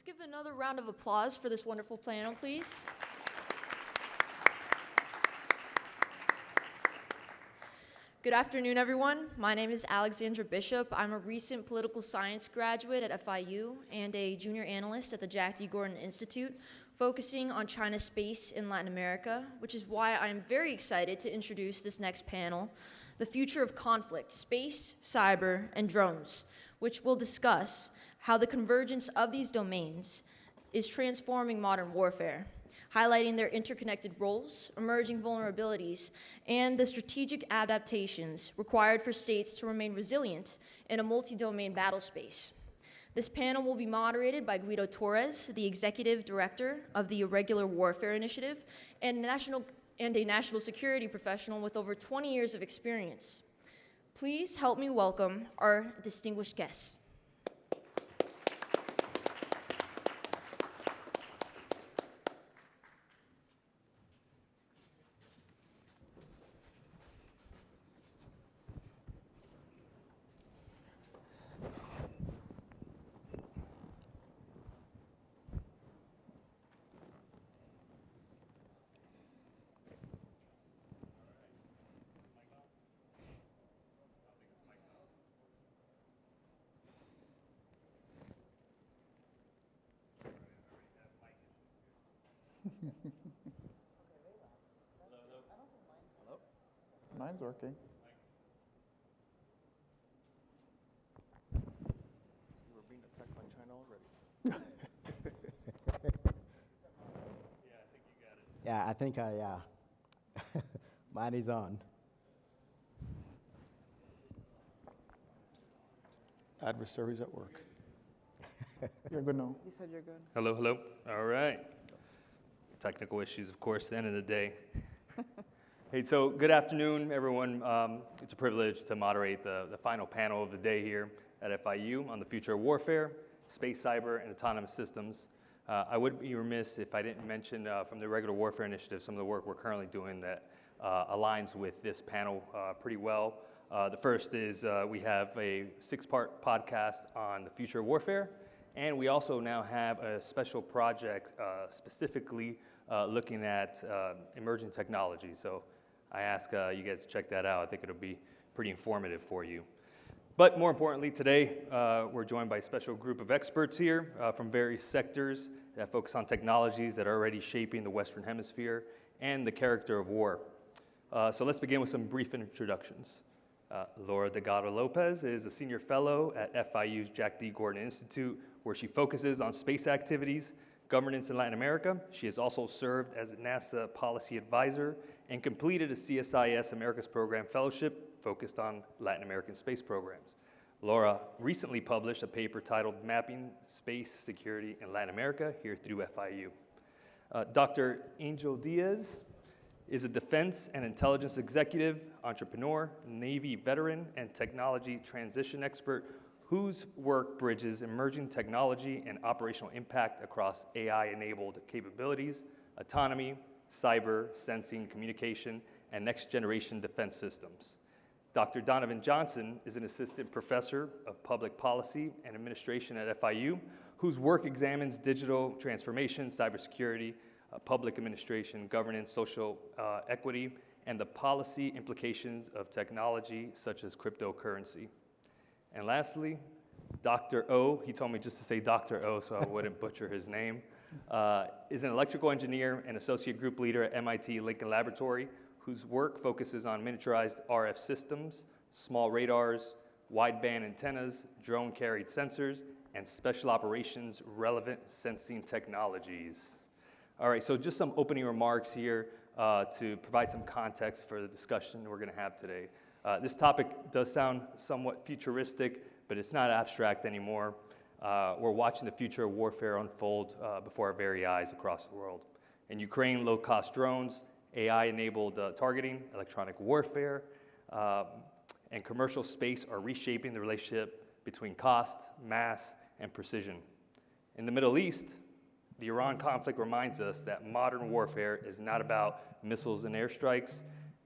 Let's give another round of applause for this wonderful panel, please. Good afternoon, everyone. My name is Alexandra Bishop. I'm a recent political science graduate at FIU and a junior analyst at the Jack D. Gordon Institute, focusing on China's space in Latin America, which is why I'm very excited to introduce this next panel, The Future of Conflict, Space, Cyber, and Drones, which will discuss how the convergence of these domains is transforming modern warfare, highlighting their interconnected roles, emerging vulnerabilities, and the strategic adaptations required for states to remain resilient in a multi-domain battle space. This panel will be moderated by Guido Torres, the Executive Director of the Irregular Warfare Initiative and a national security professional with over 20 years of experience. Please help me welcome our distinguished guests. Hello? Mine's working. You were being attacked by China already. Yeah, I think mine is on. Adversaries at work. You're good now. You said you're good. Hello, hello. All right. Technical issues, of course, at the end of the day. Hey, so good afternoon, everyone. It's a privilege to moderate the final panel of the day here at FIU on the future of warfare, space, cyber, and autonomous systems. I would be remiss if I didn't mention from the Irregular Warfare Initiative some of the work we're currently doing that aligns with this panel pretty well. The first is we have a 6-part podcast on the future of warfare, and we also now have a special project specifically looking at emerging technology. So I ask you guys to check that out. I think it'll be pretty informative for you. But more importantly, today we're joined by a special group of experts here from various sectors that focus on technologies that are already shaping the Western Hemisphere and the character of war. So let's begin with some brief introductions. Laura Delgado Lopez is a senior fellow at FIU's Jack D. Gordon Institute, where she focuses on space activities, governance in Latin America. She has also served as a NASA policy advisor and completed a CSIS Americas Program Fellowship focused on Latin American space programs. Laura recently published a paper titled Mapping Space Security in Latin America here through FIU. Dr. Angel Diaz is a defense and intelligence executive, entrepreneur, Navy veteran, and technology transition expert whose work bridges emerging technology and operational impact across AI-enabled capabilities, autonomy, cyber, sensing, communication, and next-generation defense systems. Dr. Donavon Johnson is an assistant professor of public policy and administration at FIU, whose work examines digital transformation, cybersecurity, public administration, governance, social equity, and the policy implications of technology such as cryptocurrency. And lastly, Dr. O, he told me just to say Dr. O so I wouldn't butcher his name, is an electrical engineer and associate group leader at MIT Lincoln Laboratory, whose work focuses on miniaturized RF systems, small radars, wideband antennas, drone-carried sensors, and special operations relevant sensing technologies. All right, so just some opening remarks here to provide some context for the discussion we're gonna have today. This topic does sound somewhat futuristic, but it's not abstract anymore. We're watching the future of warfare unfold before our very eyes across the world. In Ukraine, low-cost drones, AI-enabled targeting, electronic warfare, and commercial space are reshaping the relationship between cost, mass, and precision. In the Middle East, the Iran conflict reminds us that modern warfare is not about missiles and airstrikes.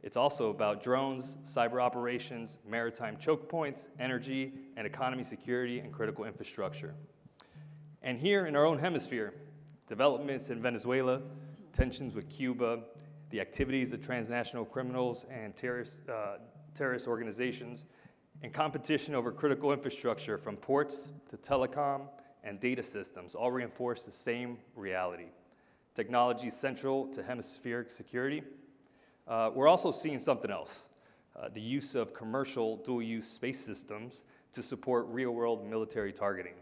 It's also about drones, cyber operations, maritime choke points, energy, and economy security, and critical infrastructure. And here in our own hemisphere, developments in Venezuela, tensions with Cuba, the activities of transnational criminals and terrorist organizations, and competition over critical infrastructure from ports to telecom and data systems all reinforce the same reality. Technology is central to hemispheric security. We're also seeing something else, the use of commercial dual-use space systems to support real-world military targeting.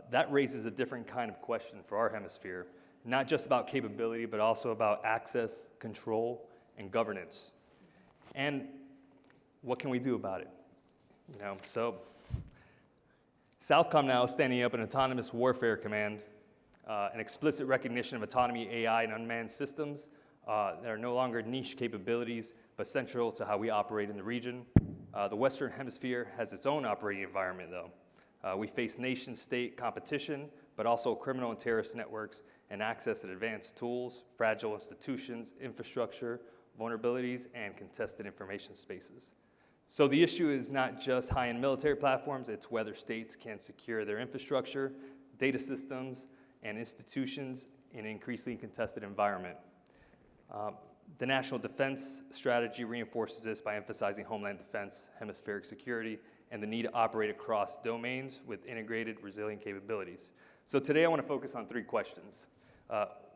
That raises a different kind of question for our hemisphere, not just about capability, but also about access, control, and governance. And what can we do about it? So Southcom now is standing up an autonomous warfare command, an explicit recognition of autonomy, AI, and unmanned systems that are no longer niche capabilities, but central to how we operate in the region. The Western Hemisphere has its own operating environment, though. We face nation-state competition, but also criminal and terrorist networks and access to advanced tools, fragile institutions, infrastructure, vulnerabilities, and contested information spaces. So the issue is not just high-end military platforms, it's whether states can secure their infrastructure, data systems, and institutions in an increasingly contested environment. The National Defense Strategy reinforces this by emphasizing homeland defense, hemispheric security, and the need to operate across domains with integrated, resilient capabilities. So today I want to focus on 3 questions.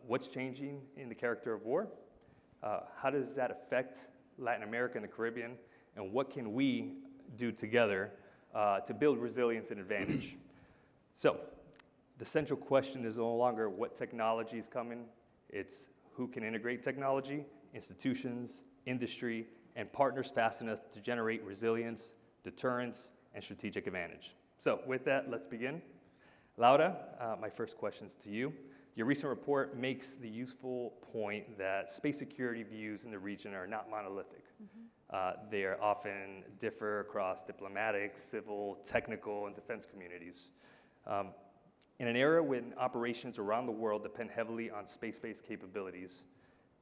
What's changing in the character of war? How does that affect Latin America and the Caribbean? And what can we do together to build resilience and advantage? So the central question is no longer what technology is coming, it's who can integrate technology, institutions, industry, and partners fast enough to generate resilience, deterrence, and strategic advantage. So with that, let's begin. Laura, my first question is to you. Your recent report makes the useful point that space security views in the region are not monolithic. They are often differ across diplomatic, civil, technical, and defense communities. In an era when operations around the world depend heavily on space-based capabilities,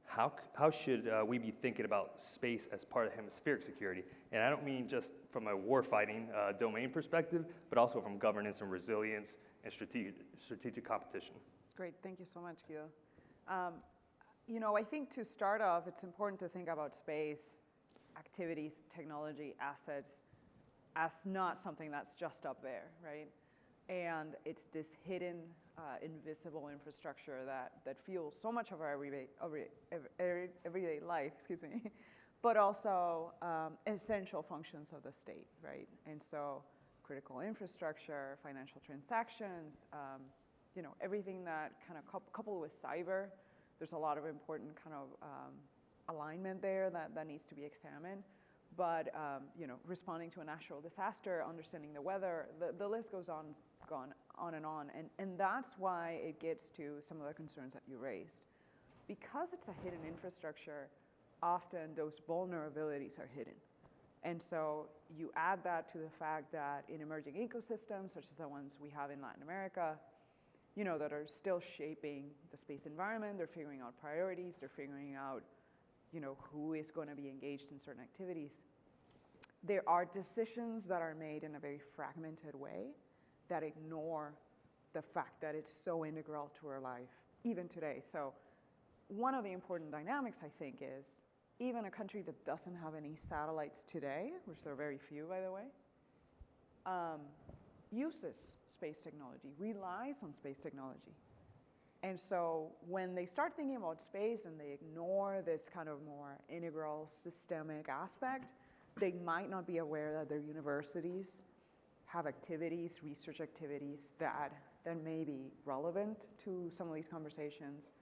how should we be thinking about space as part of hemispheric security? And I don't mean just from a warfighting domain perspective, but also from governance and resilience and strategic competition. Great, thank you so much, Guido. I think to start off, it's important to think about space activities, technology, assets as not something that's just up there, right? And it's this hidden, invisible infrastructure that fuels so much of our everyday life, but also essential functions of the state, right? And so critical infrastructure, financial transactions, everything that kind of coupled with cyber, there's a lot of important kind of alignment there that needs to be examined. But responding to a natural disaster, understanding the weather, the list goes on and on. And that's why it gets to some of the concerns that you raised. Because it's a hidden infrastructure, often those vulnerabilities are hidden. And so you add that to the fact that in emerging ecosystems, such as the ones we have in Latin America, that are still shaping the space environment, they're figuring out priorities, they're figuring out who is going to be engaged in certain activities. There are decisions that are made in a very fragmented way that ignore the fact that it's so integral to our life, even today. So one of the important dynamics, I think, is even a country that doesn't have any satellites today, which there are very few, by the way, uses space technology, relies on space technology. And so when they start thinking about space and they ignore this kind of more integral, systemic aspect, they might not be aware that their universities have activities, research activities that may be relevant to some of these conversations,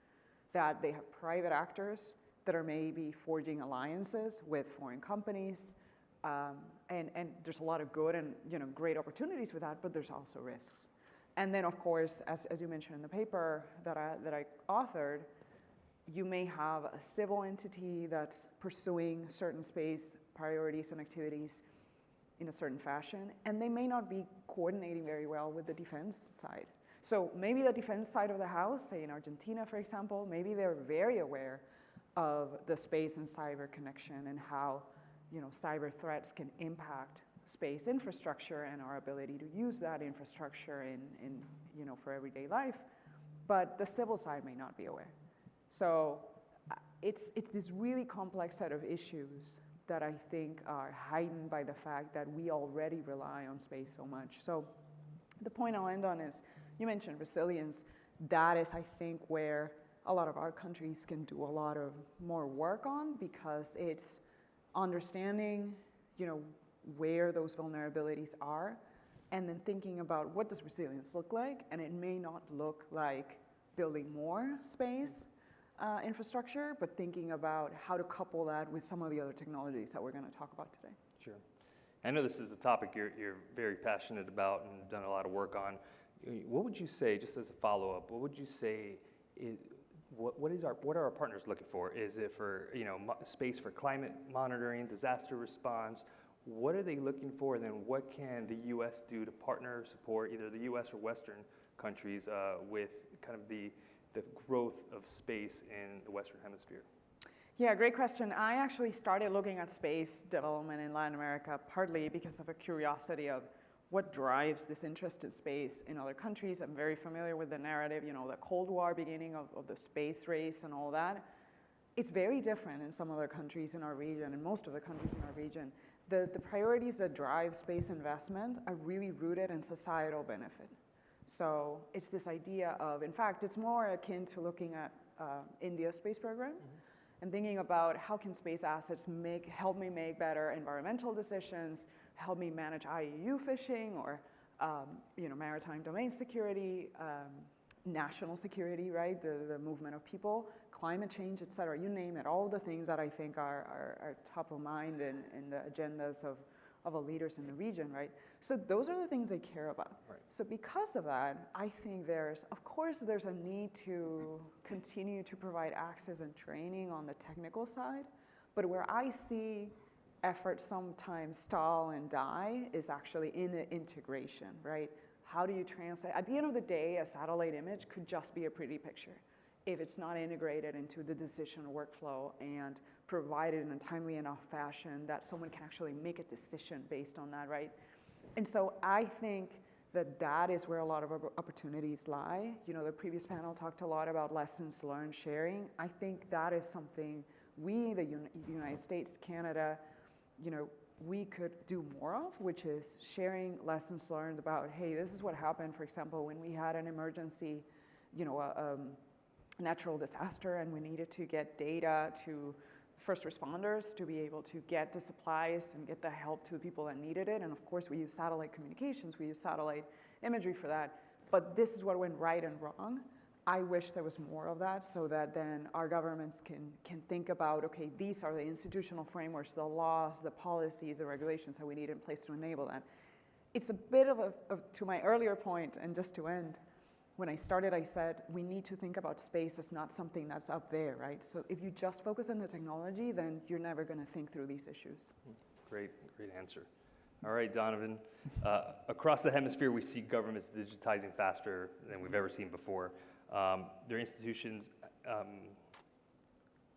that they have private actors that are maybe forging alliances with foreign companies. And there's a lot of good and great opportunities with that, but there's also risks. And then, of course, as you mentioned in the paper that I authored, you may have a civil entity that's pursuing certain space priorities and activities in a certain fashion, and they may not be coordinating very well with the defense side. So maybe the defense side of the house, say in Argentina, for example, maybe they're very aware of the space and cyber connection and how cyber threats can impact space infrastructure and our ability to use that infrastructure in for everyday life, but the civil side may not be aware. So it's this really complex set of issues that I think are heightened by the fact that we already rely on space so much. So the point I'll end on is, you mentioned resilience. That is, I think, where a lot of our countries can do a lot of more work on, because it's understanding, where those vulnerabilities are, and then thinking about what does resilience look like. And it may not look like building more space infrastructure, but thinking about how to couple that with some of the other technologies that we're going to talk about today. Sure. I know this is a topic you're very passionate about and done a lot of work on. What would you say, just as a follow-up, what would you say what are our partners looking for? Is it for space for climate monitoring, disaster response? What are they looking for? And then what can the U.S. do to partner, support either the U.S. or Western countries with kind of the growth of space in the Western Hemisphere? Yeah, great question. I actually started looking at space development in Latin America partly because of a curiosity of what drives this interest in space in other countries. I'm very familiar with the narrative, the Cold War beginning of the space race and all that. It's very different in some other countries in our region, and most of the countries in our region. The priorities that drive space investment are really rooted in societal benefit. So it's this idea of, in fact, it's more akin to looking at India's space program and thinking about how can space assets help me make better environmental decisions, help me manage IUU fishing or maritime domain security, national security, right? The movement of people, climate change, et cetera, you name it, all the things that I think are top of mind in the agendas of the leaders in the region, right? So those are the things they care about. Right. So because of that, I think there's a need to continue to provide access and training on the technical side, but where I see efforts sometimes stall and die is actually in the integration, right? How do you translate? At the end of the day, a satellite image could just be a pretty picture if it's not integrated into the decision workflow and provided in a timely enough fashion that someone can actually make a decision based on that, right? And so I think that is where a lot of opportunities lie. The previous panel talked a lot about lessons learned sharing. I think that is something we, the United States, Canada, we could do more of, which is sharing lessons learned about, hey, this is what happened, for example, when we had an emergency, a natural disaster, and we needed to get data to first responders to be able to get the supplies and get the help to the people that needed it. And of course, we use satellite communications, we use satellite imagery for that. But this is what went right and wrong. I wish there was more of that so that then our governments can think about, okay, these are the institutional frameworks, the laws, the policies, the regulations that we need in place to enable that. It's a bit of to my earlier point, and just to end, when I started, I said, we need to think about space as not something that's up there, right? So if you just focus on the technology, then you're never going to think through these issues. Great answer. All right, Donavon. Across the hemisphere, we see governments digitizing faster than we've ever seen before. Their institutions,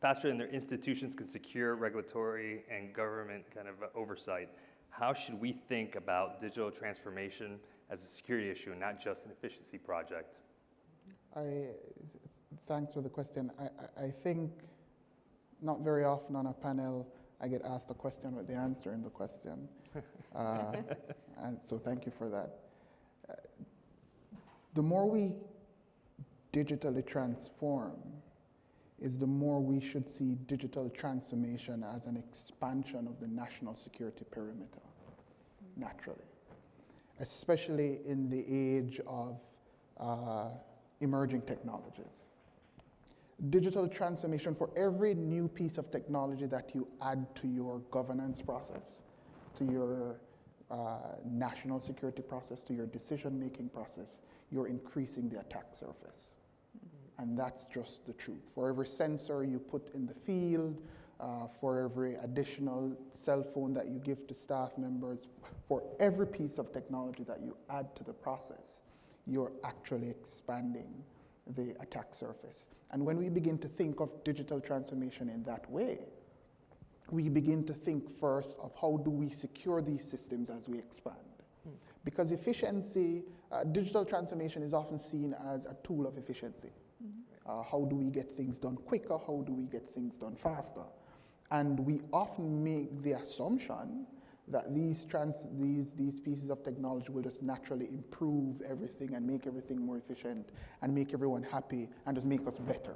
faster than their institutions can secure regulatory and government kind of oversight. How should we think about digital transformation as a security issue and not just an efficiency project? Thanks for the question. I think not very often on a panel I get asked a question with the answer in the question. And so thank you for that. The more we digitally transform is the more we should see digital transformation as an expansion of the national security perimeter, naturally, especially in the age of emerging technologies. Digital transformation, for every new piece of technology that you add to your governance process, to your national security process, to your decision-making process, you're increasing the attack surface. And that's just the truth. For every sensor you put in the field, for every additional cell phone that you give to staff members, for every piece of technology that you add to the process, you're actually expanding the attack surface. And when we begin to think of digital transformation in that way, we begin to think first of how do we secure these systems as we expand. Because efficiency digital transformation is often seen as a tool of efficiency. How do we get things done quicker? How do we get things done faster? And we often make the assumption that these pieces of technology will just naturally improve everything and make everything more efficient and make everyone happy and just make us better.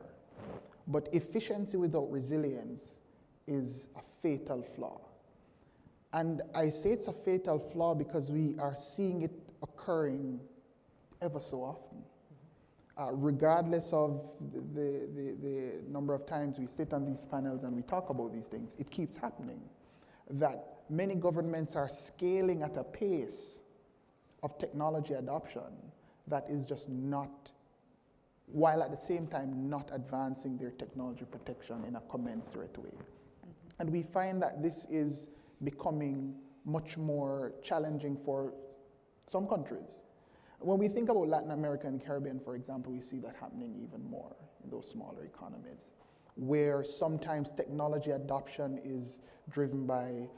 But efficiency without resilience is a fatal flaw. And I say it's a fatal flaw because we are seeing it occurring ever so often. Regardless of the number of times we sit on these panels and we talk about these things, it keeps happening. That many governments are scaling at a pace of technology adoption that is just not, while at the same time not advancing their technology protection in a commensurate way. And we find that this is becoming much more challenging for some countries. When we think about Latin America and Caribbean, for example, we see that happening even more in those smaller economies, where sometimes technology adoption is driven by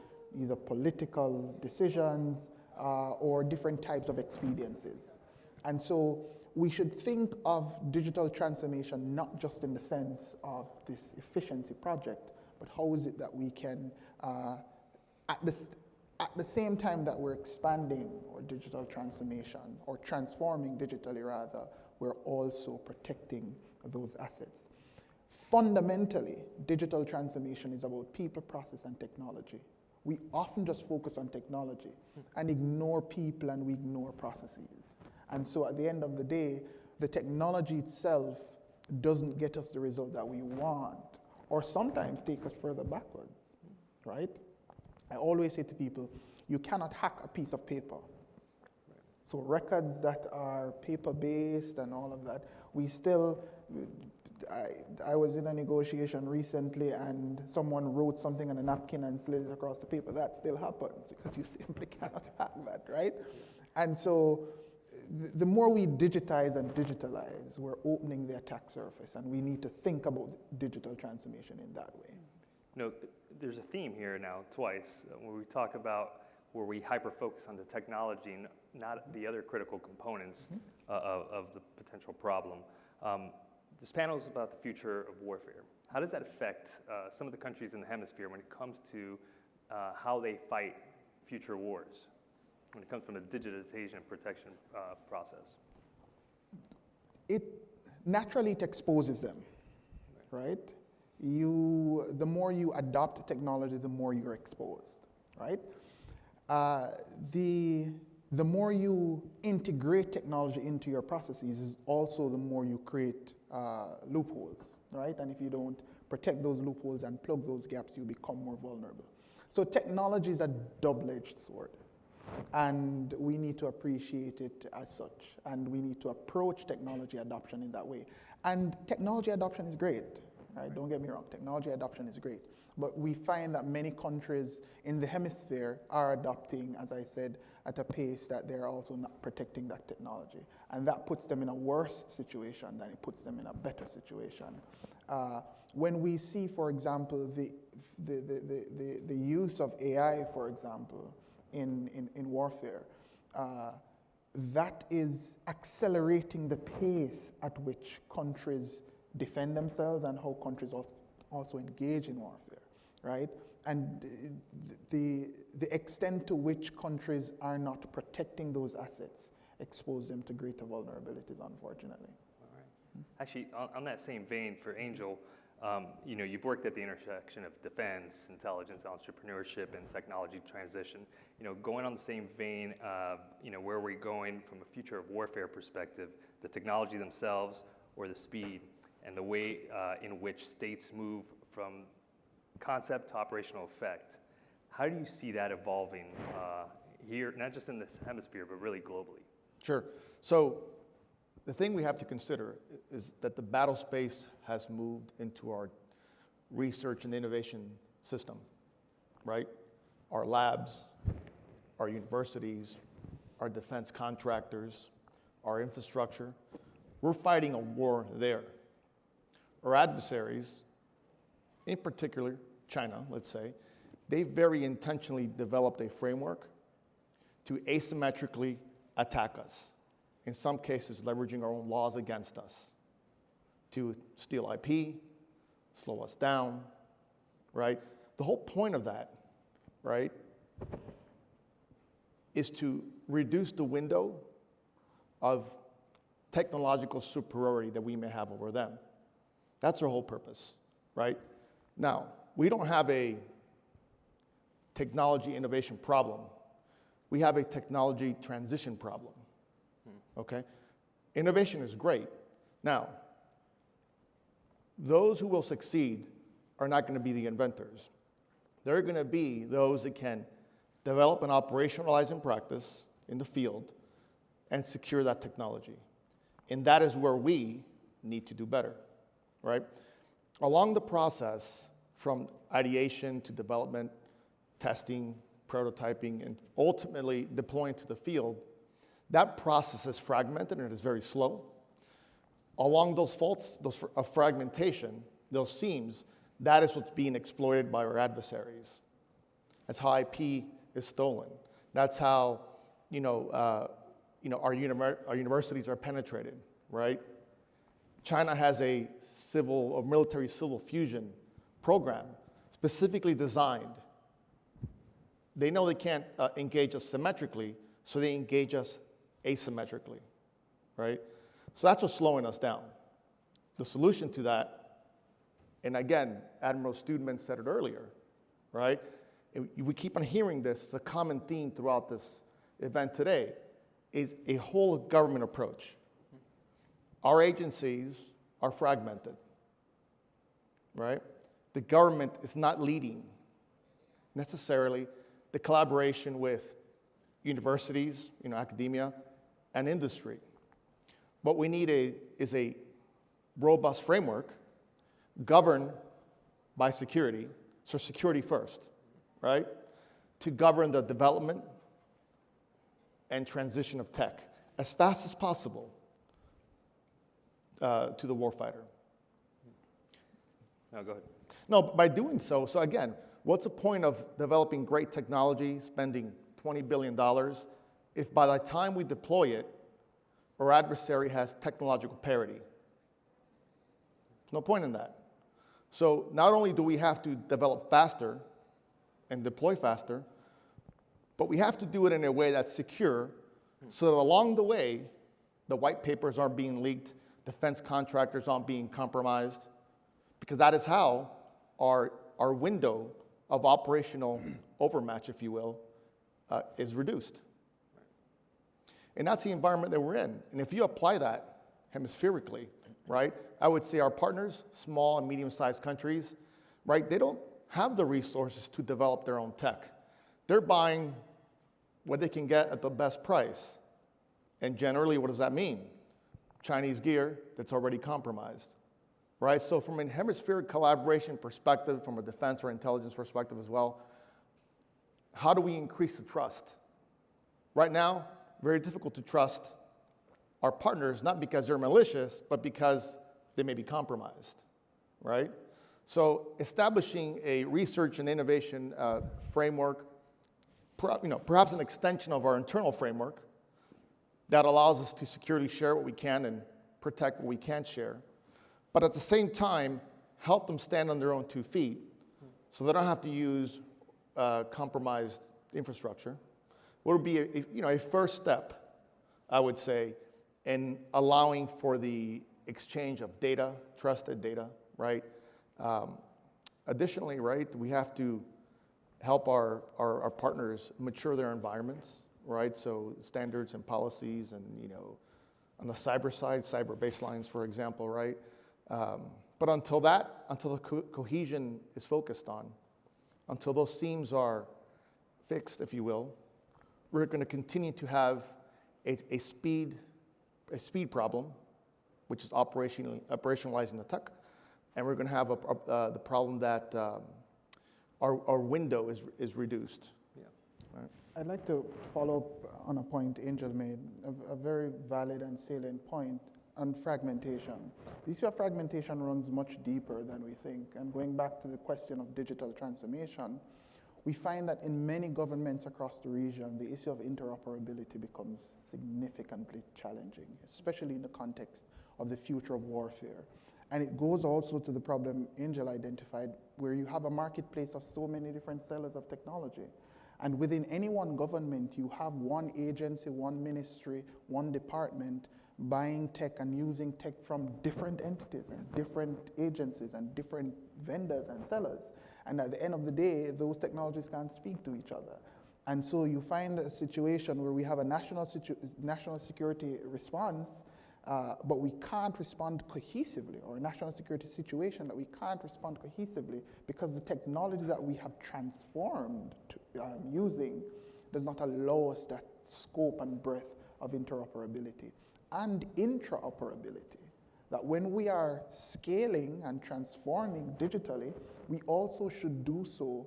either political decisions or different types of expediencies. And so we should think of digital transformation not just in the sense of this efficiency project, but how is it that we can, at the same time that we're expanding our digital transformation, or transforming digitally rather, we're also protecting those assets. Fundamentally, digital transformation is about people, process, and technology. We often just focus on technology and ignore people and we ignore processes. And so at the end of the day, the technology itself doesn't get us the result that we want, or sometimes take us further backwards, right? I always say to people, you cannot hack a piece of paper. So records that are paper-based and all of that, we still, I was in a negotiation recently and someone wrote something on a napkin and slid it across the paper. That still happens because you simply cannot hack that, right? And so the more we digitize and digitalize, we're opening the attack surface, and we need to think about digital transformation in that way. You know, there's a theme here now twice where we talk about where we hyper-focus on the technology and not the other critical components of the potential problem. This panel is about the future of warfare. How does that affect some of the countries in the hemisphere when it comes to how they fight future wars, when it comes from a digitization protection process? It naturally exposes them, right? The more you adopt technology, the more you're exposed, right? The more you integrate technology into your processes is also the more you create loopholes, right? And if you don't protect those loopholes and plug those gaps, you become more vulnerable. So technology is a double-edged sword, and we need to appreciate it as such, and we need to approach technology adoption in that way. And technology adoption is great, right? Don't get me wrong, technology adoption is great. But we find that many countries in the hemisphere are adopting, as I said, at a pace that they're also not protecting that technology. And that puts them in a worse situation than it puts them in a better situation. When we see, for example, the use of AI, for example, in warfare, that is accelerating the pace at which countries defend themselves and how countries also engage in warfare. Right? And the extent to which countries are not protecting those assets expose them to greater vulnerabilities, unfortunately. All right. Actually, on that same vein for Angel, you know, you've worked at the intersection of defense, intelligence, entrepreneurship, and technology transition. You know, going on the same vein of, you know, where we're going from a future of warfare perspective, the technology themselves or the speed and the way in which states move from concept to operational effect. How do you see that evolving here, not just in this hemisphere, but really globally? Sure. So the thing we have to consider is that the battle space has moved into our research and innovation system, right? Our labs, our universities, our defense contractors, our infrastructure. We're fighting a war there. Our adversaries, in particular, China, let's say, they very intentionally developed a framework to asymmetrically attack us. in some cases leveraging our own laws against us to steal IP, slow us down, right? The whole point of that, right, is to reduce the window of technological superiority that we may have over them. That's our whole purpose, right? Now, we don't have a technology innovation problem. We have a technology transition problem, okay? Innovation is great. Now, those who will succeed are not going to be the inventors. They're going to be those that can develop and operationalize in practice in the field and secure that technology. And that is where we need to do better, right? Along the process, from ideation to development, testing, prototyping, and ultimately deploying to the field, that process is fragmented and it is very slow. Along those faults of fragmentation, those seams, that is what's being exploited by our adversaries. That's how IP is stolen. That's how our universities are penetrated, right? China has a military civil fusion program specifically designed. They know they can't engage us symmetrically, so they engage us asymmetrically, right? So that's what's slowing us down. The solution to that, and again, Admiral Studman said it earlier, right? We keep on hearing this, it's a common theme throughout this event today, is a whole government approach. Our agencies are fragmented, right? The government is not leading necessarily the collaboration with universities, academia, and industry. What we need is a robust framework governed by security, so security first, right? To govern the development and transition of tech as fast as possible to the warfighter. No, go ahead. No, by doing so again, what's the point of developing great technology, spending $20 billion, if by the time we deploy it, our adversary has technological parity? There's no point in that. So not only do we have to develop faster and deploy faster, but we have to do it in a way that's secure so that along the way, the white papers aren't being leaked, defense contractors aren't being compromised, because that is how our window of operational overmatch, if you will, is reduced. And that's the environment that we're in. And if you apply that hemispherically, right, I would say our partners, small and medium-sized countries, right, they don't have the resources to develop their own tech. They're buying what they can get at the best price. And generally, what does that mean? Chinese gear that's already compromised, right? So from a hemispheric collaboration perspective, from a defense or intelligence perspective as well, how do we increase the trust? Right now, very difficult to trust our partners, not because they're malicious, but because they may be compromised, right? So establishing a research and innovation framework, perhaps an extension of our internal framework that allows us to securely share what we can and protect what we can't share, but at the same time, help them stand on their own 2 feet so they don't have to use compromised infrastructure, would be a first step, I would say, in allowing for the exchange of data, trusted data, right? Additionally, right, we have to help our partners mature their environments, right? So standards and policies and, on the cyber side, cyber baselines, for example, right? But until the cohesion is focused on, until those seams are fixed, if you will, we're going to continue to have a speed problem, which is operationalizing the tech, and we're going to have the problem that our window is reduced. Yeah. Right? I'd like to follow up on a point Angel made, a very valid and salient point on fragmentation. The issue of fragmentation runs much deeper than we think. And going back to the question of digital transformation, We find that in many governments across the region, the issue of interoperability becomes significantly challenging, especially in the context of the future of warfare. And it goes also to the problem Angel identified, where you have a marketplace of so many different sellers of technology. And within any one government, you have one agency, one ministry, one department buying tech and using tech from different entities and different agencies and different vendors and sellers. And at the end of the day, those technologies can't speak to each other. And so you find a situation where we have a national security response, but we can't respond cohesively, or a national security situation that we can't respond cohesively because the technology that we have transformed to, using does not allow us that scope and breadth of interoperability and intraoperability. That when we are scaling and transforming digitally, we also should do so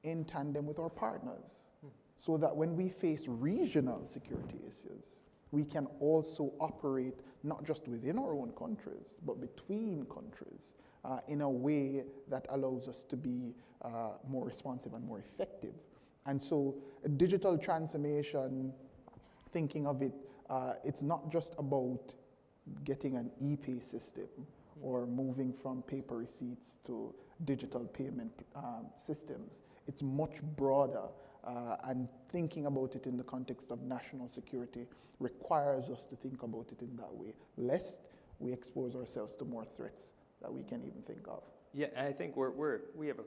in tandem with our partners, so that when we face regional security issues, we can also operate not just within our own countries, but between countries in a way that allows us to be more responsive and more effective. And so digital transformation, thinking of it, it's not just about getting an e-pay system or moving from paper receipts to digital payment systems. It's much broader, and thinking about it in the context of national security requires us to think about it in that way, lest we expose ourselves to more threats that we can even think of. Yeah, and I think we have an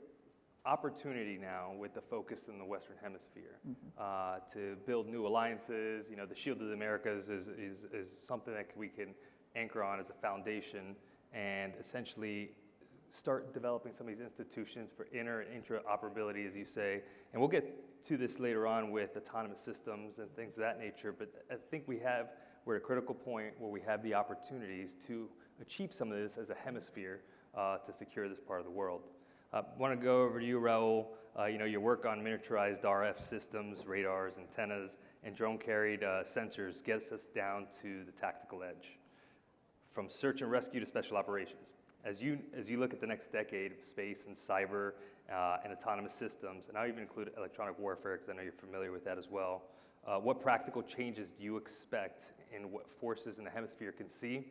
opportunity now with the focus in the Western Hemisphere to build new alliances. You know, the Shield of the Americas is something that we can anchor on as a foundation and essentially start developing some of these institutions for inter and intra-operability, as you say. And we'll get to this later on with autonomous systems and things of that nature, but I think we're at a critical point where we have the opportunities to achieve some of this as a hemisphere to secure this part of the world. I want to go over to you, Raoul. You know, your work on miniaturized RF systems, radars, antennas, and drone-carried sensors gets us down to the tactical edge, from search and rescue to special operations. As you look at the next decade of space and cyber and autonomous systems, and I'll even include electronic warfare because I know you're familiar with that as well, what practical changes do you expect in what forces in the hemisphere can see,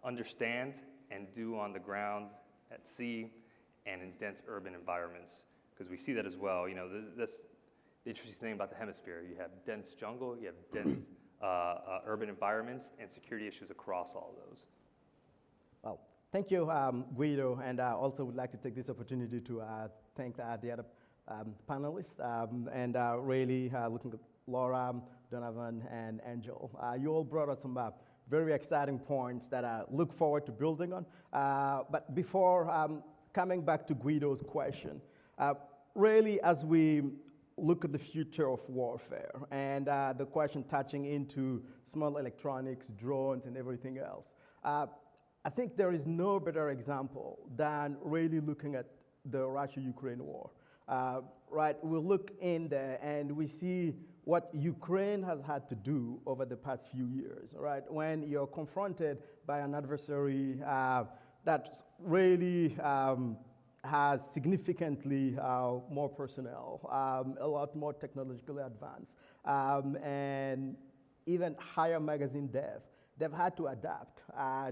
understand, and do on the ground, at sea, and in dense urban environments? Because we see that as well. You know, that's the interesting thing about the hemisphere. You have dense jungle, you have dense urban environments, and security issues across all of those. Well, thank you, Guido, and I also would like to take this opportunity to thank the other panelists, and really looking at Laura, Donavon, and Angel. You all brought us some very exciting points that I look forward to building on. But before coming back to Guido's question, really as we look at the future of warfare and the question touching into small electronics, drones, and everything else, I think there is no better example than really looking at the Russia-Ukraine war. Right, we look in there and we see what Ukraine has had to do over the past few years, right? When you're confronted by an adversary that really has significantly more personnel, a lot more technologically advanced, and even higher magazine depth, they've had to adapt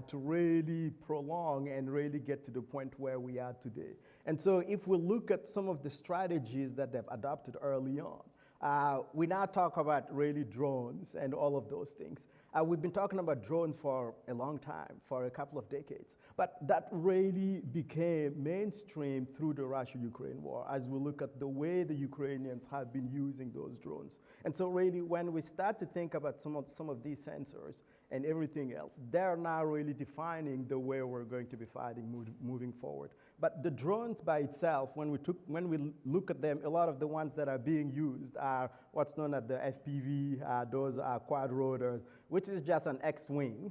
to really prolong and really get to the point where we are today. And so if we look at some of the strategies that they've adopted early on, we now talk about really drones and all of those things. We've been talking about drones for a long time, for a couple of decades, but that really became mainstream through the Russia-Ukraine war as we look at the way the Ukrainians have been using those drones. And so really when we start to think about some of these sensors and everything else, they're now really defining the way we're going to be fighting moving forward. But the drones by itself, when we look at them, a lot of the ones that are being used are what's known as the FPV, those are quad rotors, which is just an X-wing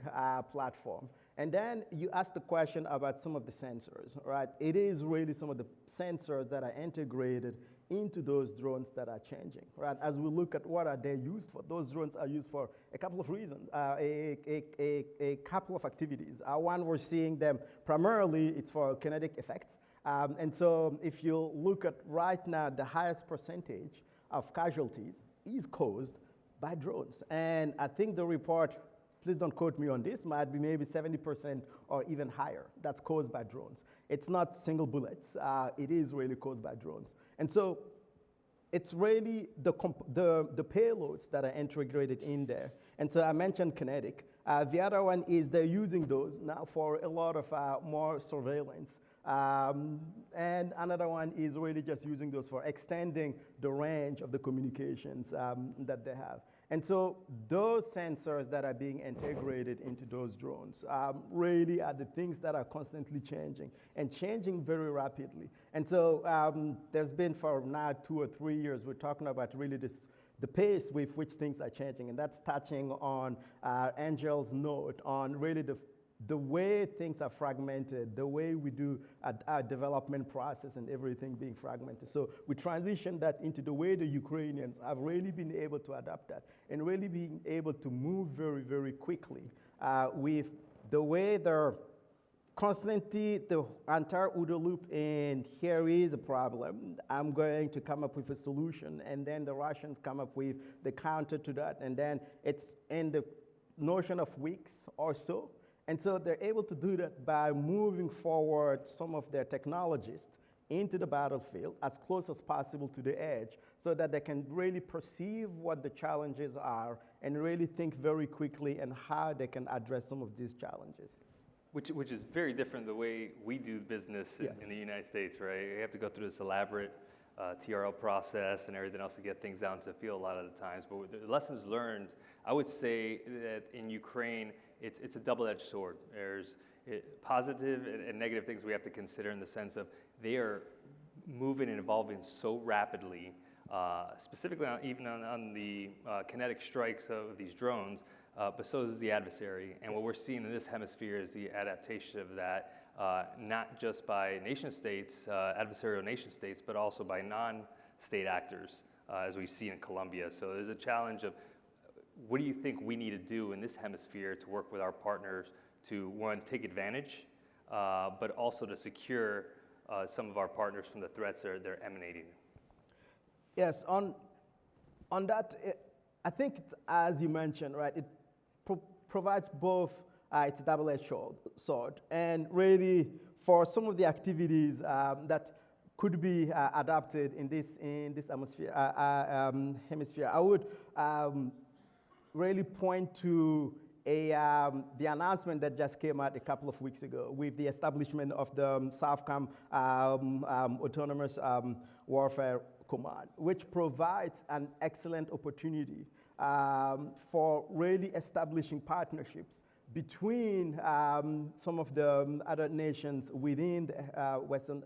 platform. And then you ask the question about some of the sensors, right? It is really some of the sensors that are integrated into those drones that are changing, right? As we look at what are they used for, those drones are used for a couple of reasons, a couple of activities. One, we're seeing them primarily, it's for kinetic effects. And so if you look at right now, the highest percentage of casualties is caused by drones. And I think the report, please don't quote me on this, might be maybe 70% or even higher that's caused by drones. It's not single bullets. It is really caused by drones. And so it's really the payloads that are integrated in there. And so I mentioned kinetic. The other one is they're using those now for a lot of more surveillance. And another one is really just using those for extending the range of the communications that they have. And so those sensors that are being integrated into those drones really are the things that are constantly changing and changing very rapidly. And so there's been for now 2 or 3 years, we're talking about really the pace with which things are changing. And that's touching on Angel's note on really the way things are fragmented, the way we do our development process and everything being fragmented. So we transitioned that into the way the Ukrainians have really been able to adapt that and really being able to move very, very quickly with the way they're constantly the entire OODA loop, and here is a problem. I'm going to come up with a solution, and then the Russians come up with the counter to that, and then it's in the notion of weeks or so. And so they're able to do that by moving forward some of their technologists into the battlefield as close as possible to the edge so that they can really perceive what the challenges are and really think very quickly and how they can address some of these challenges. Which is very different the way we do business in the United States, right? You have to go through this elaborate TRL process and everything else to get things out into the field a lot of the times. But with the lessons learned, I would say that in Ukraine, it's a double-edged sword. There's positive and negative things we have to consider in the sense of they are moving and evolving so rapidly, specifically even on the kinetic strikes of these drones, but so is the adversary. And what we're seeing in this hemisphere is the adaptation of that, not just by nation states, adversarial nation states, but also by non-state actors, as we've seen in Colombia. So there's a challenge of what do you think we need to do in this hemisphere to work with our partners to, one, take advantage, but also to secure some of our partners from the threats they're emanating? Yes, on that, I think it's, as you mentioned, right, it provides both, it's a double-edged sword, and really for some of the activities that could be adapted in this hemisphere, I would really point to the announcement that just came out a couple of weeks ago with the establishment of the SOFCOM Autonomous Warfare Command, which provides an excellent opportunity for really establishing partnerships between some of the other nations within the Western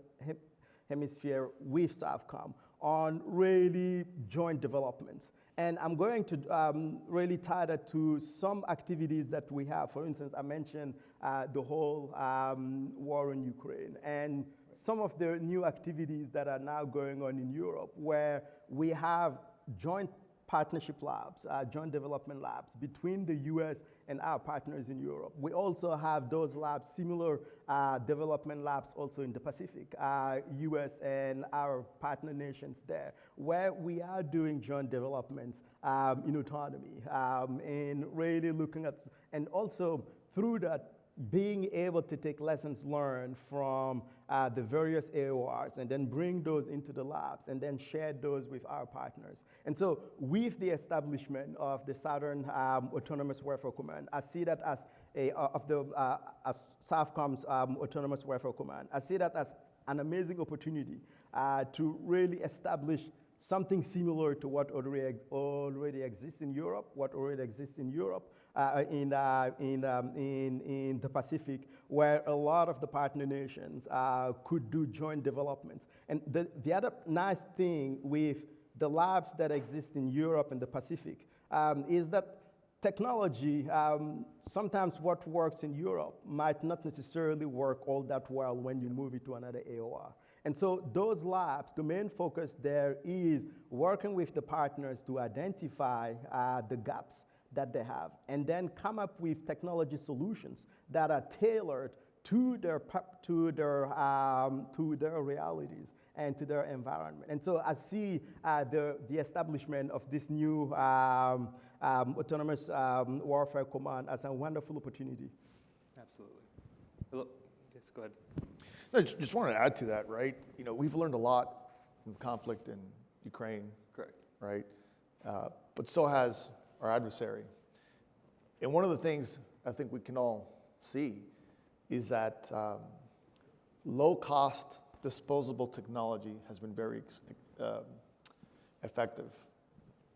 Hemisphere with SOFCOM on really joint developments. And I'm going to really tie that to some activities that we have. For instance, I mentioned the whole war in Ukraine and some of the new activities that are now going on in Europe where we have joint partnership labs, joint development labs between the US and our partners in Europe. We also have those labs, similar development labs also in the Pacific, US and our partner nations there, where we are doing joint developments in autonomy and really looking at, and also through that, being able to take lessons learned from the various AORs and then bring those into the labs and then share those with our partners. And so with the establishment of the Southern Autonomous Warfare Command, I see that as as SOFCOM's Autonomous Warfare Command, I see that as an amazing opportunity to really establish something similar to what already exists in Europe, in the Pacific, where a lot of the partner nations could do joint developments. And the other nice thing with the labs that exist in Europe and the Pacific is that technology, sometimes what works in Europe might not necessarily work all that well when you move it to another AOR. And so those labs, the main focus there is working with the partners to identify the gaps that they have, and then come up with technology solutions that are tailored to their realities and to their environment. And so I see the establishment of this new autonomous warfare command as a wonderful opportunity. Absolutely. Well, yes, go ahead. No, just wanted to add to that, right? You know, we've learned a lot from conflict in Ukraine, Correct. right? But so has our adversary. And one of the things I think we can all see is that low-cost disposable technology has been very effective.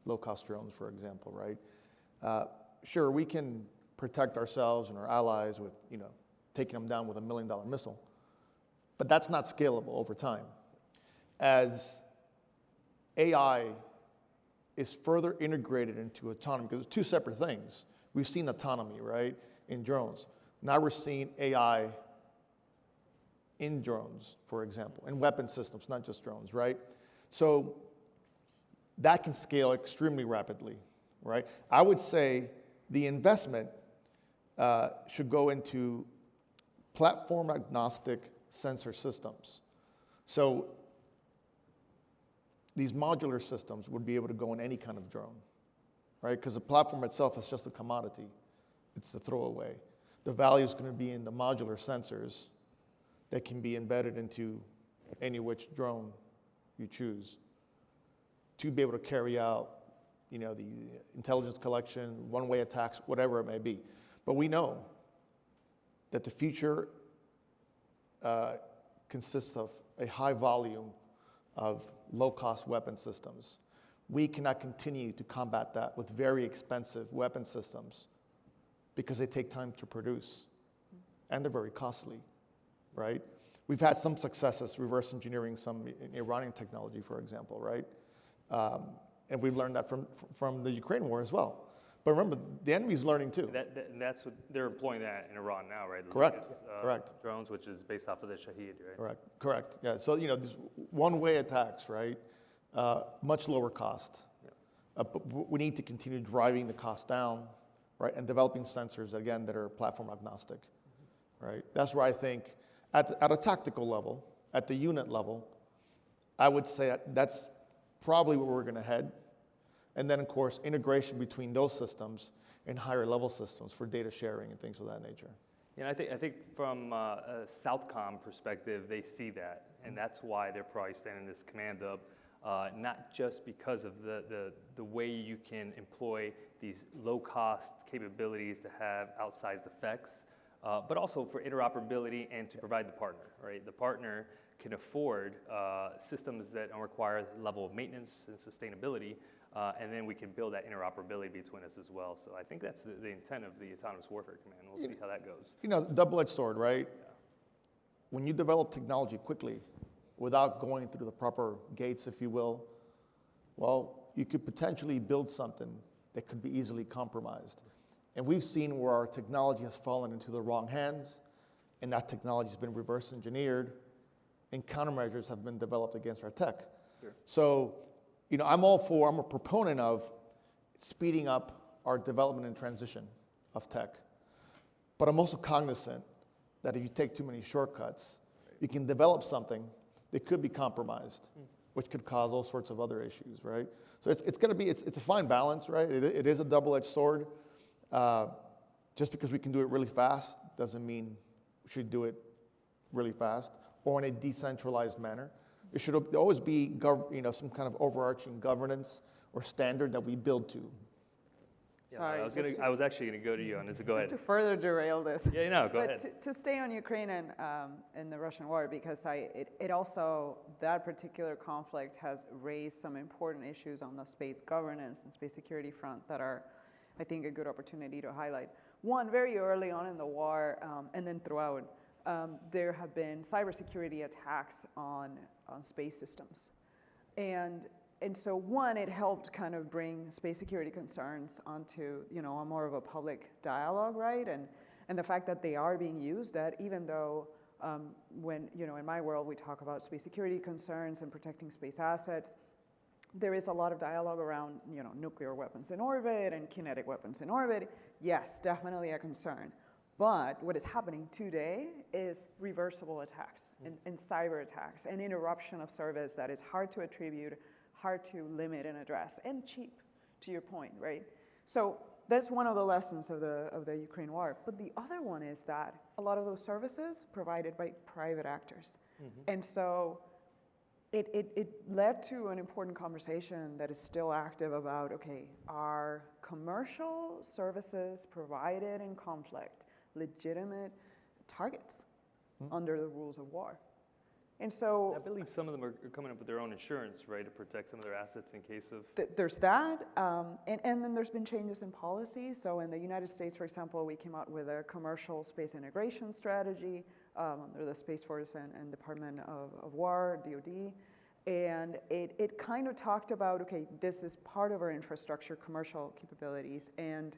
Low-cost drones, for example, right? Sure, we can protect ourselves and our allies with, you know, taking them down with $1 million missile, but that's not scalable over time. As AI is further integrated into autonomy, because it's two separate things. We've seen autonomy, right, in drones. Now we're seeing AI in drones, for example, in weapon systems, not just drones, right? So that can scale extremely rapidly, right? I would say the investment should go into platform agnostic sensor systems. So these modular systems would be able to go in any kind of drone, right? Because the platform itself is just a commodity. It's a throwaway. The value is going to be in the modular sensors that can be embedded into any which drone you choose to be able to carry out, you know, the intelligence collection, one-way attacks, whatever it may be. But we know that the future consists of a high volume of low-cost weapon systems. We cannot continue to combat that with very expensive weapon systems because they take time to produce and they're very costly, right? We've had some successes reverse engineering some Iranian technology, for example, right? And we've learned that from the Ukraine war as well. But remember, the enemy's learning too. That's what they're employing that in Iran now, right? The Correct. latest, Correct. Drones, which is based off of the Shahed, right? Correct. Yeah. So you know, these one-way attacks, right? Much lower cost. Yeah. But we need to continue driving the cost down, right? And developing sensors again that are platform agnostic, right? That's where I think, at a tactical level, at the unit level, I would say that's probably where we're going to head. And then, of course, integration between those systems and higher level systems for data sharing and things of that nature. Yeah, I think from a Southcom perspective, they see that, and that's why they're probably standing this command up, not just because of the way you can employ these low-cost capabilities to have outsized effects, but also for interoperability and to provide the partner, right? The partner can afford systems that don't require the level of maintenance and sustainability, and then we can build that interoperability between us as well. So I think that's the intent of the Autonomous Warfare Command. We'll see how that goes. You know, double-edged sword, right? Yeah. When you develop technology quickly, without going through the proper gates, if you will, well, you could potentially build something that could be easily compromised. And we've seen where our technology has fallen into the wrong hands, and that technology has been reverse engineered, and countermeasures have been developed against our tech. Sure. So, you know, I'm a proponent of speeding up our development and transition of tech. But I'm also cognizant that if you take too many shortcuts, you can develop something that could be compromised, which could cause all sorts of other issues, right? So it's going to be, it's a fine balance, right? It is a double-edged sword. Just because we can do it really fast doesn't mean we should do it really fast or in a decentralized manner. It should always be, some kind of overarching governance or standard that we build to. Yeah, Sorry, I was actually going to go to you on this. Go ahead. Just to further derail this. Yeah, no, go but ahead. To stay on Ukraine and the Russian war, because it also, that particular conflict has raised some important issues on the space governance and space security front that are, I think, a good opportunity to highlight. One, very early on in the war, and then throughout, there have been cybersecurity attacks on space systems. And so one, it helped kind of bring space security concerns onto, a more of a public dialogue, right? And the fact that they are being used, that even though when, in my world, we talk about space security concerns and protecting space assets, there is a lot of dialogue around, nuclear weapons in orbit and kinetic weapons in orbit. Yes, definitely a concern. But what is happening today is reversible attacks and cyber attacks and interruption of service that is hard to attribute, hard to limit and address, and cheap, to your point, right? So that's one of the lessons of the Ukraine war. But the other one is that a lot of those services provided by private actors. And so it led to an important conversation that is still active about, okay, are commercial services provided in conflict legitimate targets under the rules of war? And so I believe some of them are coming up with their own insurance, right, to protect some of their assets in case of... There's that, and then there's been changes in policy. So in the United States, for example, we came out with a commercial space integration strategy under the Space Force and Department of War, DoD, and it kind of talked about, okay, this is part of our infrastructure, commercial capabilities, and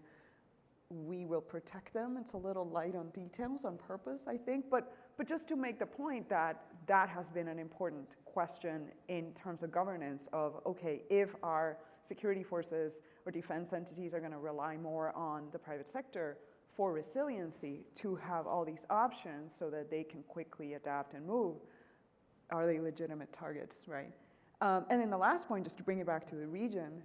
we will protect them. It's a little light on details on purpose, I think, but just to make the point that that has been an important question in terms of governance of, okay, if our security forces or defense entities are going to rely more on the private sector for resiliency to have all these options so that they can quickly adapt and move, are they legitimate targets, right? And then the last point, just to bring it back to the region,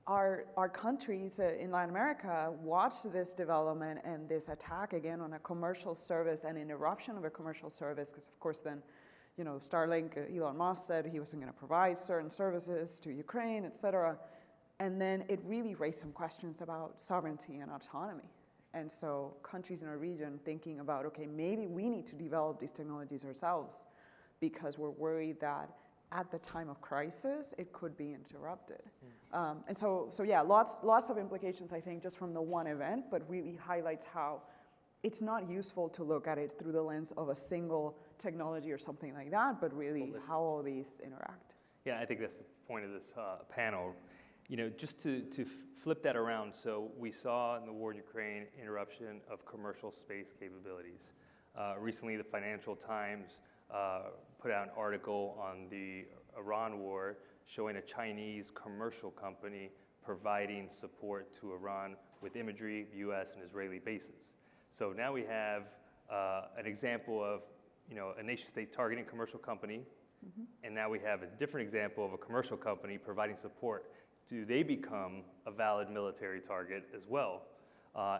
our countries in Latin America watched this development and this attack again on a commercial service and interruption of a commercial service, because of course then, you know, Starlink, Elon Musk said he wasn't going to provide certain services to Ukraine, et cetera. And then it really raised some questions about sovereignty and autonomy. And so countries in our region thinking about, okay, maybe we need to develop these technologies ourselves because we're worried that at the time of crisis, it could be interrupted. And so yeah, lots of implications, I think, just from the one event, but really highlights how it's not useful to look at it through the lens of a single technology or something like that, but really how all these interact. Yeah, I think that's the point of this panel. You know, just to flip that around, so we saw in the war in Ukraine interruption of commercial space capabilities. Recently, the Financial Times put out an article on the Iran war showing a Chinese commercial company providing support to Iran with imagery of U.S. and Israeli bases. So now we have an example of, you know, a nation state targeting a commercial company, and now we have a different example of a commercial company providing support. Do they become a valid military target as well?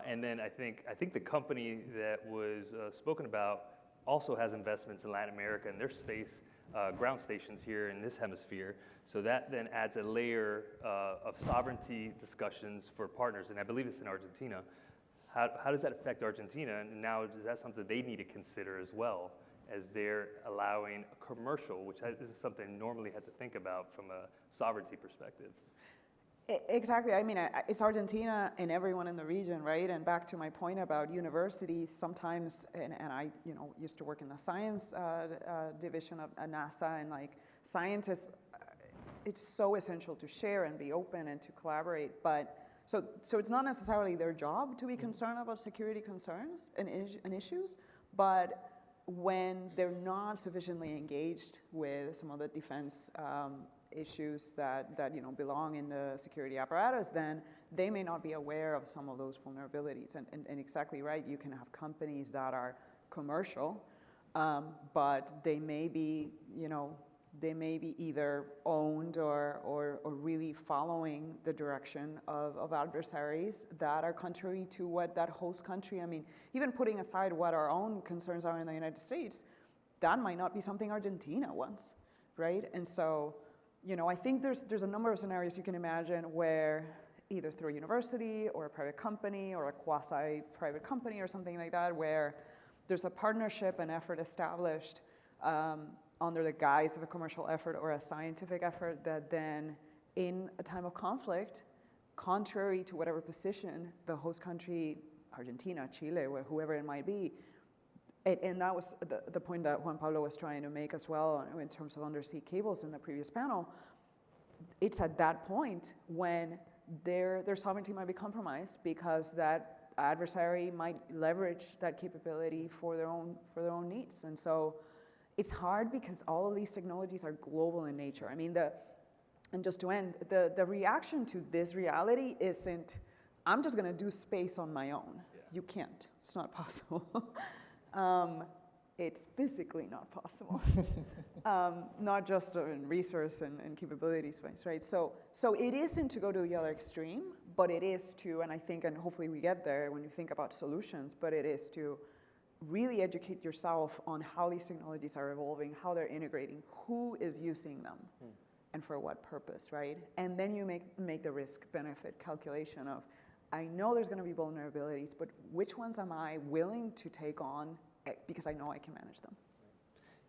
And then I think the company that was spoken about also has investments in Latin America and their space ground stations here in this hemisphere. So that then adds a layer of sovereignty discussions for partners, and I believe it's in Argentina. How does that affect Argentina? And now is that something they need to consider as well as they're allowing a commercial, which is something they normally had to think about from a sovereignty perspective? Exactly. I mean, it's Argentina and everyone in the region, right? And back to my point about universities, sometimes, and I, you know, used to work in the science division of NASA, and like scientists, it's so essential to share and be open and to collaborate. But so it's not necessarily their job to be concerned about security concerns and issues, but when they're not sufficiently engaged with some of the defense issues that you know belong in the security apparatus, then they may not be aware of some of those vulnerabilities. And exactly right, you can have companies that are commercial, but they may be, you know, they may be either owned or really following the direction of adversaries that are contrary to what that host country, I mean, even putting aside what our own concerns are in the United States, that might not be something Argentina wants, right? And so, you know, I think there's a number of scenarios you can imagine where either through a university or a private company or a quasi-private company or something like that, where there's a partnership and effort established under the guise of a commercial effort or a scientific effort that then in a time of conflict, contrary to whatever position the host country, Argentina, Chile, whoever it might be, and that was the point that Juan Pablo was trying to make as well in terms of undersea cables in the previous panel. It's at that point when their sovereignty might be compromised because that adversary might leverage that capability for their own needs. And so it's hard because all of these technologies are global in nature. I mean, and just to end, the reaction to this reality isn't, I'm just going to do space on my own. you can't. It's not possible. It's physically not possible. Not just in resource and capabilities wise, right? So it isn't to go to the other extreme, but it is to, and I think, and hopefully we get there when you think about solutions, but it is to really educate yourself on how these technologies are evolving, how they're integrating, who is using them, and for what purpose, right? And then you make the risk-benefit calculation of, I know there's going to be vulnerabilities, but which ones am I willing to take on because I know I can manage them?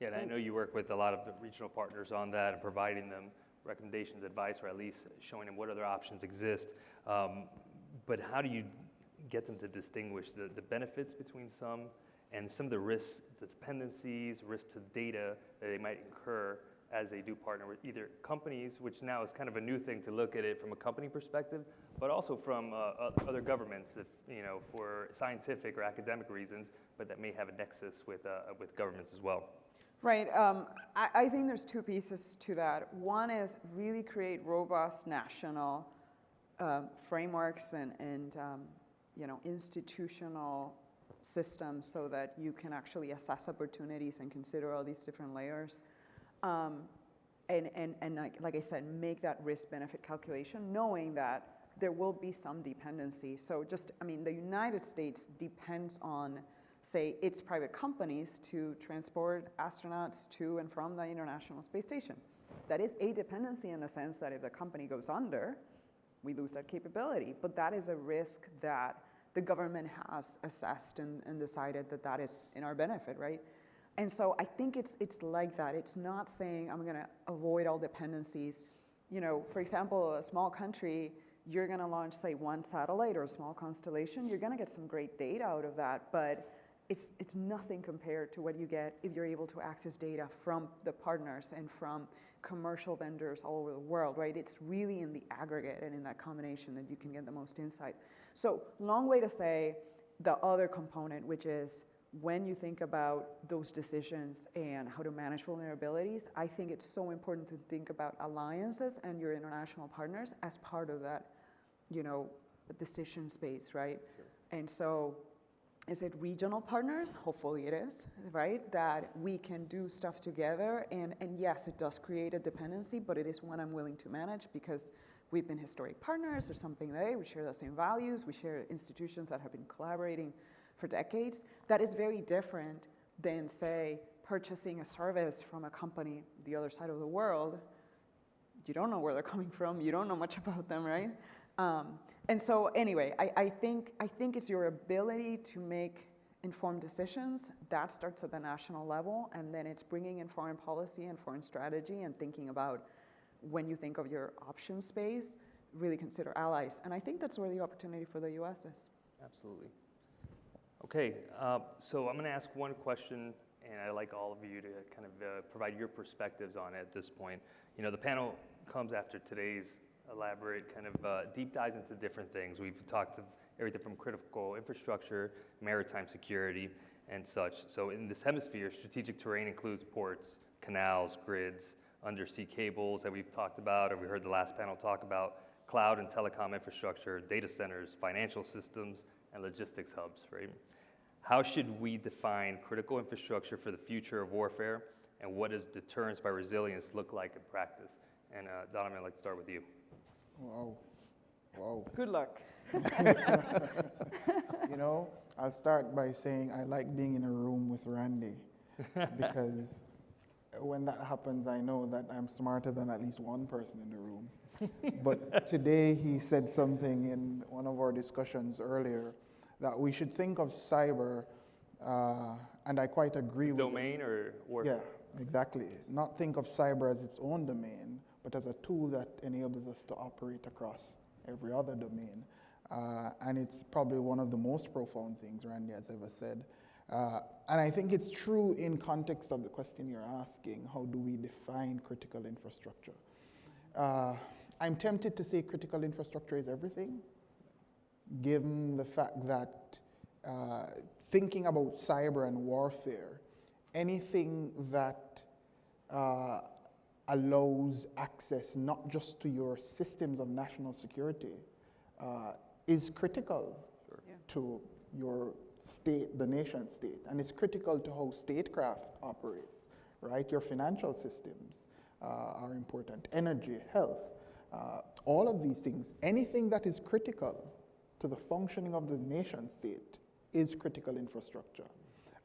Yeah, and I know you work with a lot of the regional partners on that and providing them recommendations, advice, or at least showing them what other options exist. But how do you get them to distinguish the benefits between some and some of the risks, the dependencies, risks to data that they might incur as they do partner with either companies, which now is kind of a new thing to look at it from a company perspective, but also from other governments, if, for scientific or academic reasons, but that may have a nexus with governments as well. Right. I think there's two pieces to that. One is really create robust national frameworks and institutional systems so that you can actually assess opportunities and consider all these different layers. And like I said, make that risk-benefit calculation, knowing that there will be some dependency. So the United States depends on, say, its private companies to transport astronauts to and from the International Space Station. That is a dependency in the sense that if the company goes under, we lose that capability. But that is a risk that the government has assessed and decided that is in our benefit, right? And so I think it's like that. It's not saying I'm going to avoid all dependencies. For example, a small country, you're going to launch, say, one satellite or a small constellation. You're going to get some great data out of that, but it's nothing compared to what you get if you're able to access data from the partners and from commercial vendors all over the world, right? It's really in the aggregate and in that combination that you can get the most insight. So long way to say the other component, which is when you think about those decisions and how to manage vulnerabilities, I think it's so important to think about alliances and your international partners as part of that, decision space, right? Sure. And so is it regional partners? Hopefully it is, right? That we can do stuff together. And yes, it does create a dependency, but it is one I'm willing to manage because we've been historic partners or something like that. We share the same values. We share institutions that have been collaborating for decades. That is very different than, say, purchasing a service from a company the other side of the world. You don't know where they're coming from. You don't know much about them, right? And so anyway, I think it's your ability to make informed decisions. That starts at the national level, and then it's bringing in foreign policy and foreign strategy and thinking about when you think of your option space, really consider allies. And I think that's where the opportunity for the U.S. is. Absolutely. Okay, so I'm going to ask one question, and I'd like all of you to kind of provide your perspectives on it at this point. The panel comes after today's elaborate kind of deep dives into different things. We've talked of everything from critical infrastructure, maritime security, and such. So in this hemisphere, strategic terrain includes ports, canals, grids, undersea cables that we've talked about, or we heard the last panel talk about, cloud and telecom infrastructure, data centers, financial systems, and logistics hubs, right? How should we define critical infrastructure for the future of warfare, and what does deterrence by resilience look like in practice? And Donavon, I'd like to start with you. Wow. Good luck. I'll start by saying I like being in a room with Randy because when that happens, I know that I'm smarter than at least one person in the room. But today he said something in one of our discussions earlier that we should think of cyber, and I quite agree with domain or warfare? Yeah, exactly. Not think of cyber as its own domain, but as a tool that enables us to operate across every other domain. And it's probably one of the most profound things Randy has ever said. And I think it's true in context of the question you're asking, how do we define critical infrastructure? I'm tempted to say critical infrastructure is everything, given the fact that thinking about cyber and warfare, anything that allows access not just to your systems of national security is critical to your state, the nation state, and it's critical to how statecraft operates, right? Your financial systems are important, energy, health, all of these things. Anything that is critical to the functioning of the nation state is critical infrastructure.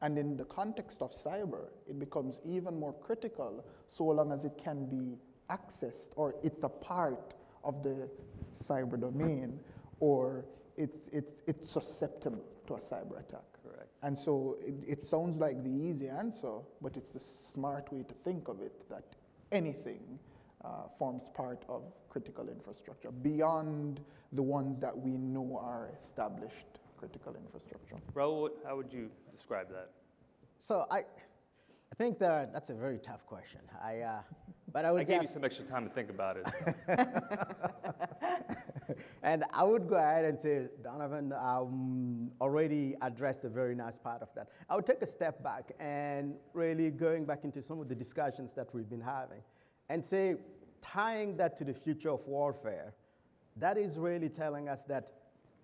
And in the context of cyber, it becomes even more critical so long as it can be accessed, or it's a part of the cyber domain, or it's susceptible to a cyber attack. Correct. And so it sounds like the easy answer, but it's the smart way to think of it, that anything forms part of critical infrastructure beyond the ones that we know are established critical infrastructure. Raoul, how would you describe that? So I think that that's a very tough question. But I would I gave you just- some extra time to think about it. And I would go ahead and say Donavon already addressed a very nice part of that. I would take a step back and really going back into some of the discussions that we've been having and say, tying that to the future of warfare, that is really telling us that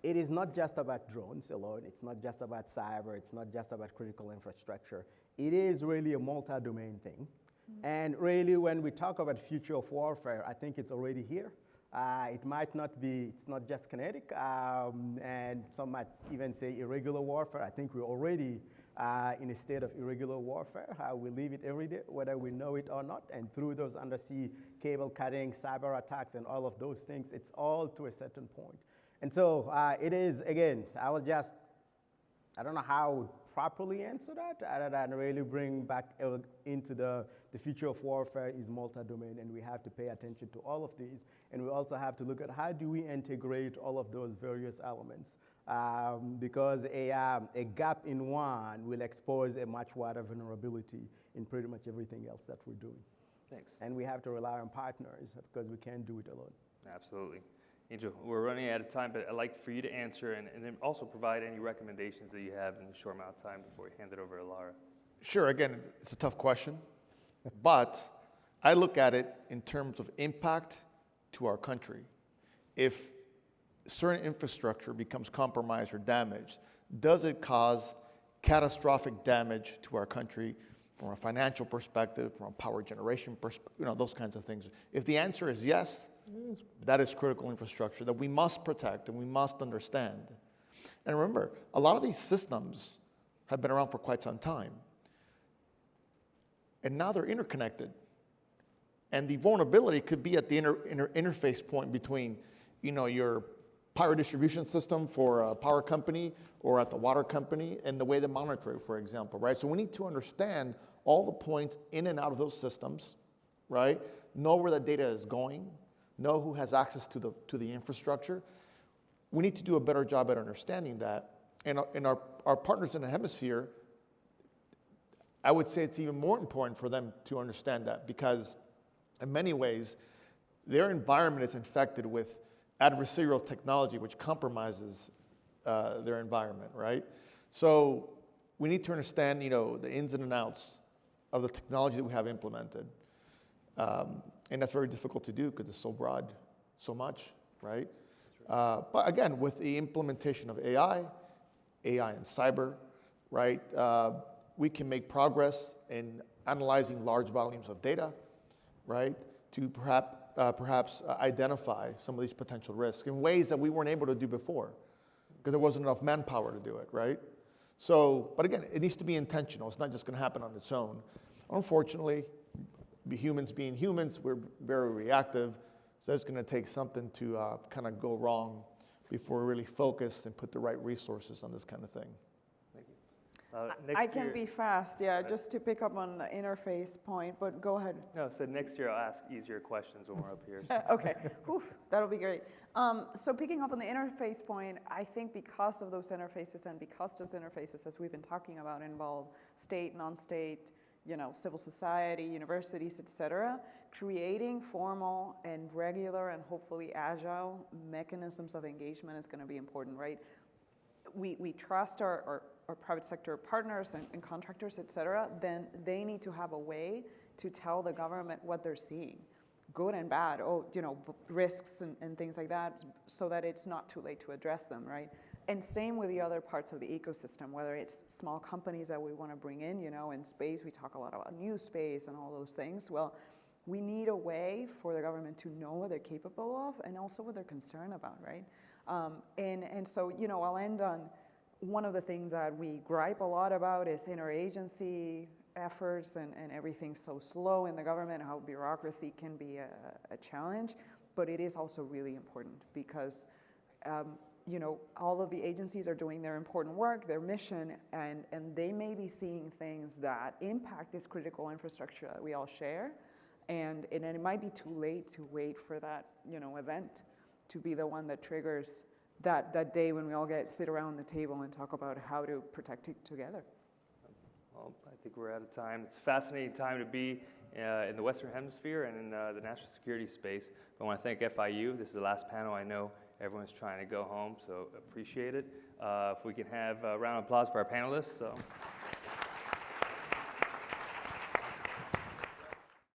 it is not just about drones alone, it's not just about cyber, it's not just about critical infrastructure. It is really a multi-domain thing. And really, when we talk about future of warfare, I think it's already here. It might not be, it's not just kinetic, and some might even say irregular warfare. I think we're already in a state of irregular warfare. We live it every day, whether we know it or not. And through those undersea cable cutting, cyber attacks, and all of those things, it's all to a certain point. And so it is, again, I don't know how I would properly answer that, other than really bring back into the future of warfare is multi-domain, and we have to pay attention to all of these. And we also have to look at how do we integrate all of those various elements, because a gap in one will expose a much wider vulnerability in pretty much everything else that we're doing. Thanks. And we have to rely on partners because we can't do it alone. Absolutely. Angel, we're running out of time, but I'd like for you to answer and then also provide any recommendations that you have in the short amount of time before we hand it over to Lara. Sure, again, it's a tough question, but I look at it in terms of impact to our country. If certain infrastructure becomes compromised or damaged, does it cause catastrophic damage to our country from a financial perspective, from a power generation perspective, those kinds of things? If the answer is yes, that is critical infrastructure that we must protect and we must understand. And remember, a lot of these systems have been around for quite some time. And now they're interconnected. And the vulnerability could be at the interface point between, your power distribution system for a power company or at the water company and the way they monitor it, for example, right? So we need to understand all the points in and out of those systems, right? Know where the data is going, know who has access to the infrastructure. We need to do a better job at understanding that. And our partners in the hemisphere, I would say it's even more important for them to understand that, because in many ways, their environment is infected with adversarial technology, which compromises their environment, right? So we need to understand, the ins and outs of the technology that we have implemented. And that's very difficult to do because it's so broad, so much, right? But again, with the implementation of AI and cyber, right, we can make progress in analyzing large volumes of data, right, to perhaps identify some of these potential risks in ways that we weren't able to do before because there wasn't enough manpower to do it, right? So, but again, it needs to be intentional. It's not just going to happen on its own. Unfortunately, humans being humans, we're very reactive, so it's going to take something to kind of go wrong before we really focus and put the right resources on this kind of thing. Thank you. I can be fast, just to pick up on the interface point, but go ahead. No, so next year I'll ask easier questions when we're up here. Okay, Whew, that'll be great. So picking up on the interface point, I think because of those interfaces and because those interfaces, as we've been talking about, involve state, non-state, civil society, universities, etc., creating formal and regular and hopefully agile mechanisms of engagement is going to be important, right? We trust our private sector partners and contractors, etc., then they need to have a way to tell the government what they're seeing. good and bad, risks and things like that, so that it's not too late to address them, right? And same with the other parts of the ecosystem, whether it's small companies that we want to bring in, in space, we talk a lot about new space and all those things. Well, we need a way for the government to know what they're capable of and also what they're concerned about, right? And so, I'll end on one of the things that we gripe a lot about is interagency efforts and everything's so slow in the government, how bureaucracy can be a challenge, but it is also really important because all of the agencies are doing their important work, their mission, and they may be seeing things that impact this critical infrastructure that we all share, and it might be too late to wait for that event to be the one that triggers that day when we all sit around the table and talk about how to protect it together. Well, I think we're out of time. It's a fascinating time to be in the Western Hemisphere and in the national security space. But I want to thank FIU. This is the last panel. I know everyone's trying to go home, so appreciate it. If we can have a round of applause for our panelists. So.